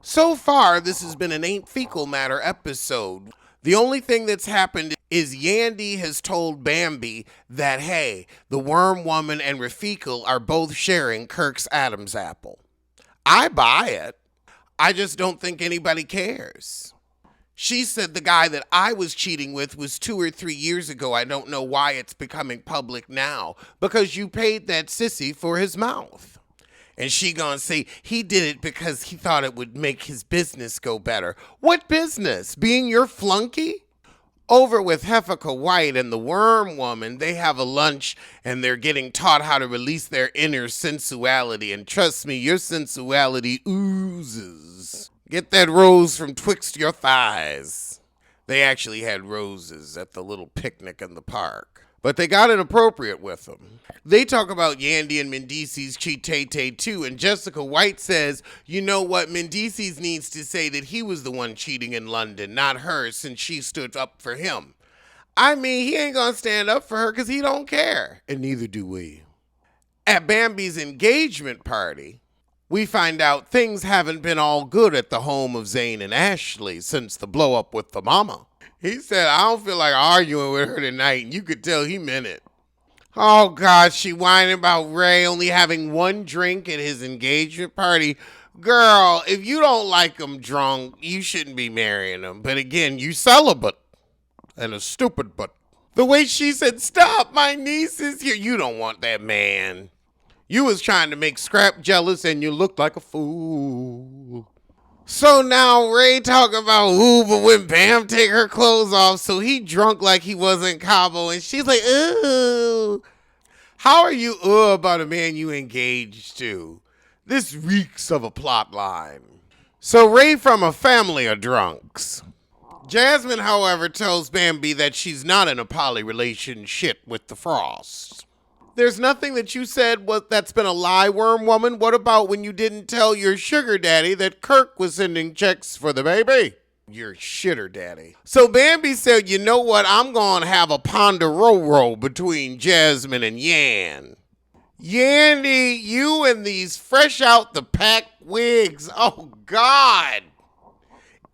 So far, this has been an Ain't Fecal Matter episode. The only thing that's happened is Yandy has told Bambi that, hey, the worm woman and Rafeekal are both sharing Kirk's Adam's apple. I buy it. I just don't think anybody cares. She said the guy that I was cheating with was 2 or 3 years ago. I don't know why it's becoming public now. Because you paid that sissy for his mouth. And she gonna say he did it because he thought it would make his business go better. What business? Being your flunky? Over with Heffica White and the worm woman, they have a lunch and they're getting taught how to release their inner sensuality. And trust me, your sensuality oozes. Get that rose from twixt your thighs. They actually had roses at the little picnic in the park. But they got inappropriate with them. They talk about Yandy and Mendices cheat-tay-tay too, and Jessica White says, you know what, Mendices needs to say that he was the one cheating in London, not her, since she stood up for him. I mean, he ain't gonna stand up for her because he don't care, and neither do we. At Bambi's engagement party, we find out things haven't been all good at the home of Zane and Ashley since the blow-up with the mama. He said, I don't feel like arguing with her tonight, and you could tell he meant it. Oh, God, she whining about Ray only having one drink at his engagement party. Girl, if you don't like him drunk, you shouldn't be marrying him. But again, you celibate. And a stupid but. The way she said, stop, my niece is here. You don't want that man. You was trying to make Scrap jealous, and you looked like a fool. So now Ray talk about but when Bam take her clothes off, so he drunk like he wasn't Cabo, and she's like, ooh. How are you about a man you engaged to? This reeks of a plot line. So Ray from a family of drunks. Jasmine, however, tells Bambi that she's not in a poly relationship with the Frosts. There's nothing that you said that's been a lie, worm woman. What about when you didn't tell your sugar daddy that Kirk was sending checks for the baby? Your shitter daddy. So Bambi said, you know what? I'm going to have a ponderoro between Jasmine and Yan. Yandy, you and these fresh out the pack wigs. Oh, God.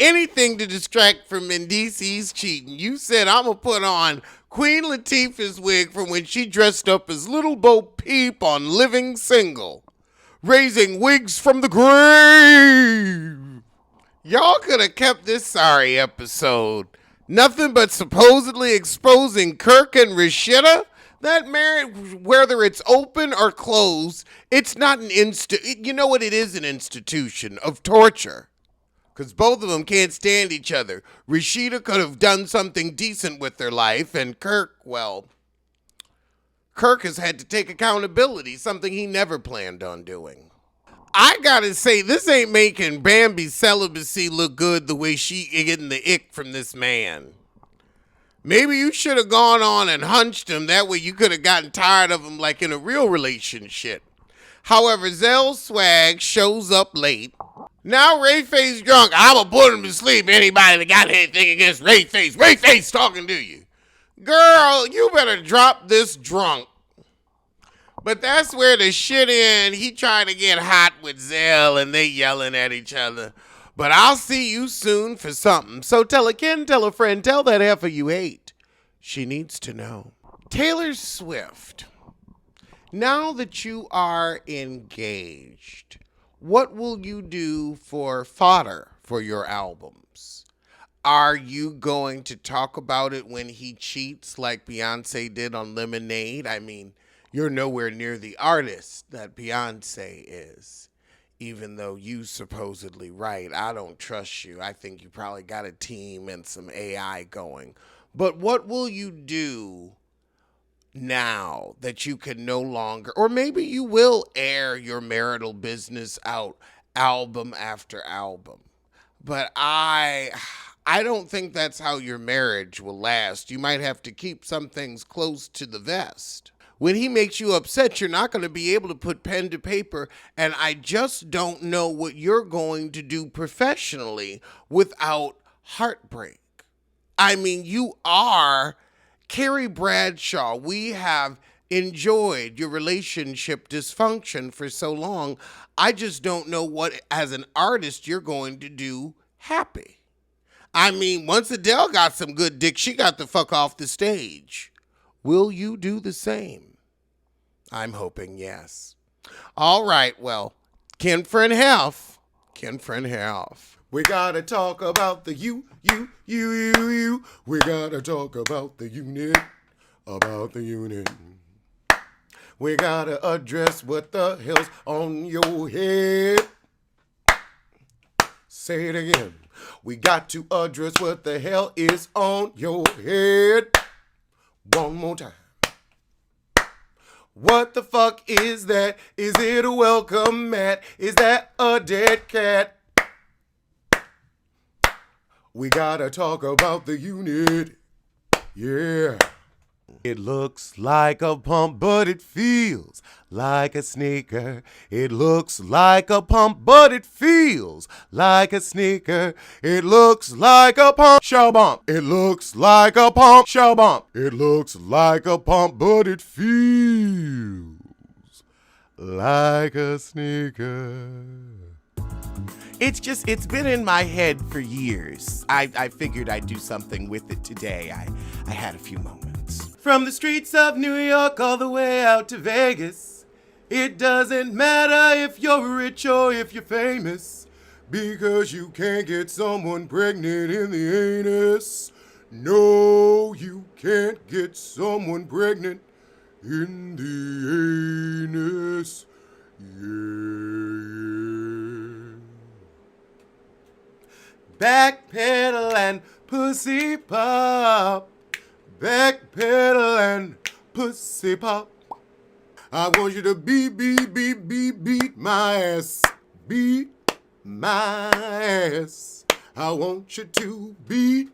Anything to distract from Mendices cheating. You said I'm going to put on Queen Latifah's wig from when she dressed up as Little Bo Peep on Living Single. Raising wigs from the grave. Y'all could have kept this sorry episode. Nothing but supposedly exposing Kirk and Rashida. That marriage, whether it's open or closed, it's not an you know what? It is an institution of torture. Because both of them can't stand each other. Rashida could have done something decent with their life, and Kirk has had to take accountability, something he never planned on doing. I gotta say, this ain't making Bambi's celibacy look good the way she getting the ick from this man. Maybe you should have gone on and hunched him. That way you could have gotten tired of him like in a real relationship. However, Zell Swag shows up late. Now Rayface drunk. I'ma put him to sleep. Anybody that got anything against Rayface talking to you. Girl, you better drop this drunk. But that's where the shit in. He trying to get hot with Zell and they yelling at each other. But I'll see you soon for something. So tell a kin, tell a friend, tell that heifer you hate. She needs to know. Taylor Swift. Now that you are engaged, what will you do for fodder for your albums? Are you going to talk about it when he cheats like Beyonce did on Lemonade? I mean, you're nowhere near the artist that Beyonce is. Even though you supposedly write, I don't trust you. I think you probably got a team and some AI going. But what will you do now that you can no longer, or maybe you will air your marital business out album after album? But I don't think that's how your marriage will last. You might have to keep some things close to the vest. When he makes you upset, you're not going to be able to put pen to paper, and I just don't know what you're going to do professionally without heartbreak. I mean, you are Carrie Bradshaw. We have enjoyed your relationship dysfunction for so long. I just don't know what, as an artist, you're going to do happy. I mean, once Adele got some good dick, she got the fuck off the stage. Will you do the same? I'm hoping yes. All right, well, Ken Friend Health. Ken Friend Health. We gotta talk about the you. We gotta talk about the unit. About the unit. We gotta address what the hell's on your head. Say it again. We got to address what the hell is on your head. One more time. What the fuck is that? Is it a welcome mat? Is that a dead cat? We gotta talk about the unit. Yeah. It looks like a pump, but it feels like a sneaker. It looks like a pump, but it feels like a sneaker. It looks like a pump, show bump. It looks like a pump, show bump. It looks like a pump, but it feels like a sneaker. It's been in my head for years. I figured I'd do something with it today. I had a few moments. From the streets of New York all the way out to Vegas, it doesn't matter if you're rich or if you're famous, because you can't get someone pregnant in the anus. No, you can't get someone pregnant in the anus. Yeah. Backpedal and pussy pop. Backpedal and pussy pop. I want you to beat my ass. Beat my ass. I want you to beat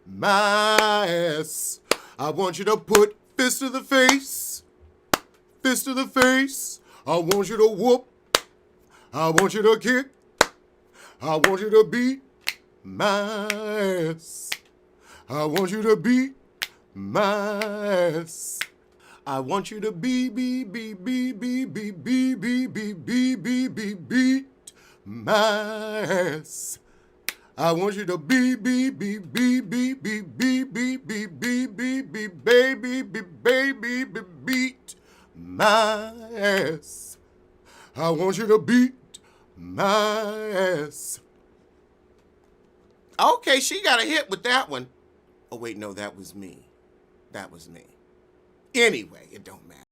my ass. I want you to put fist to the face. Fist to the face. I want you to whoop. I want you to kick. I want you to beat my ass. I want you to beat my ass. I want you to beat my ass. I want you to beat my ass. I want you to beat my ass. Okay, she got a hit with that one. Oh, wait, no, that was me. That was me. Anyway, it don't matter.